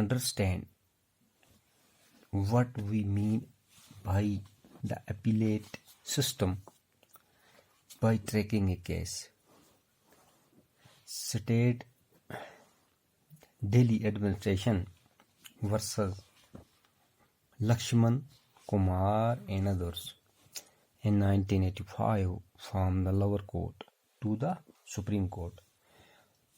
understand what we mean by the appellate system by tracking a case. State Delhi administration versus Lakshman Kumar and others in 1985 from the lower court to the Supreme Court.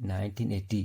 1980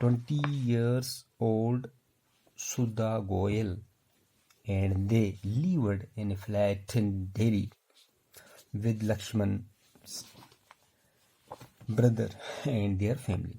20 years old Sudha Goyal and they lived in a flat in Delhi with Lakshman's brother and their family.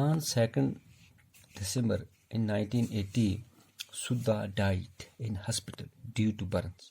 On 2nd December in 1980, Sudha died in hospital due to burns.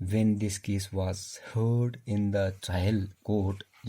when this case was heard in the trial court،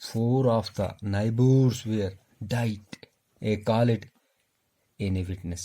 4 of the neighbors were died called in a witness.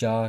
4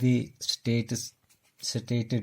they stated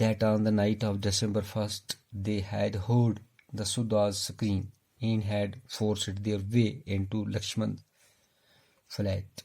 that on the night of December 1st they had heard the Sudha's scream and had forced their way into Lakshman's flat.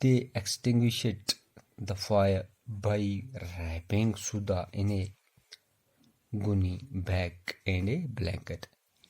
They extinguished the fire by wrapping Sudha in a gunny bag and a blanket.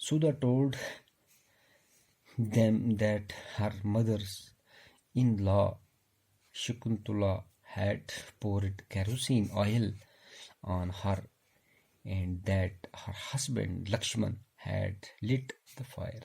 Sudha told them that her mother-in-law Shakuntala had poured kerosene oil on her and that her husband Lakshman had lit the fire.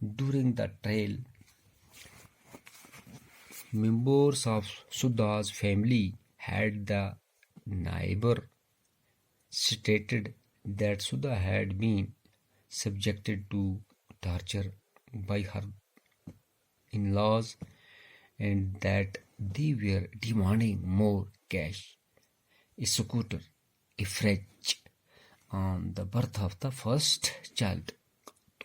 During the trial, members of Sudha's family had the neighbor stated that Sudha had been subjected to torture by her in-laws and that they were demanding more cash, a scooter, a fridge on the birth of the first child.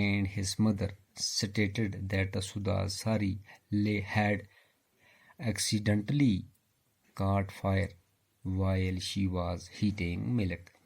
and his mother stated that the Sudha's sari had accidentally caught fire while she was heating milk.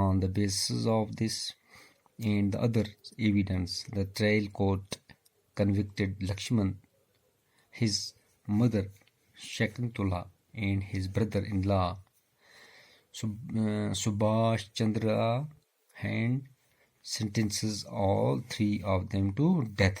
On the basis of this and the other evidence, the trial court convicted Lakshman, his mother Shakuntala, and his brother-in-law Subhash Chandra, and sentences all three of them to death.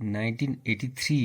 1983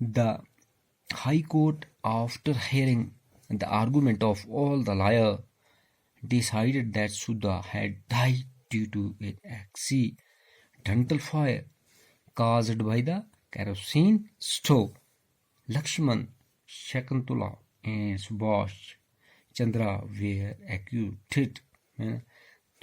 The High Court, after hearing the argument of all the lawyers, decided that Sudha had died due to an accidental fire caused by the kerosene stove. Lakshman, Shakuntala, and Subhash Chandra were acquitted.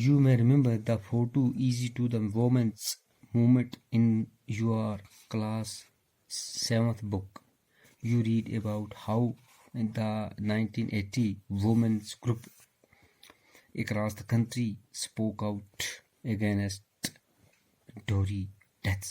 You may remember the photo easy to the women's movement in your class 7th book. You read about how the 1980 women's group across the country spoke out against dowry deaths.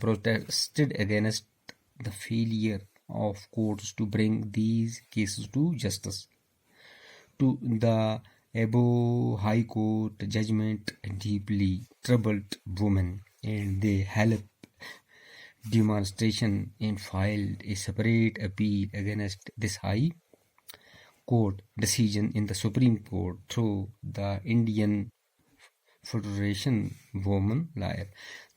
protested against the failure of courts to bring these cases to justice. To the above high court judgment deeply troubled women, and they held demonstration and filed a separate appeal against this high court decision in the Supreme Court through the Indian Federation Women Lawyer.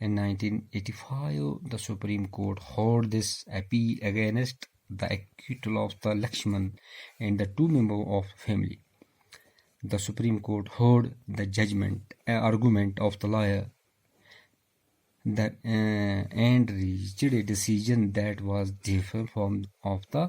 In 1985 the Supreme Court heard this appeal against the acquittal of the Lakshman and the 2 members of the family. The Supreme Court heard the argument of the lawyer and reached a decision that was different from of the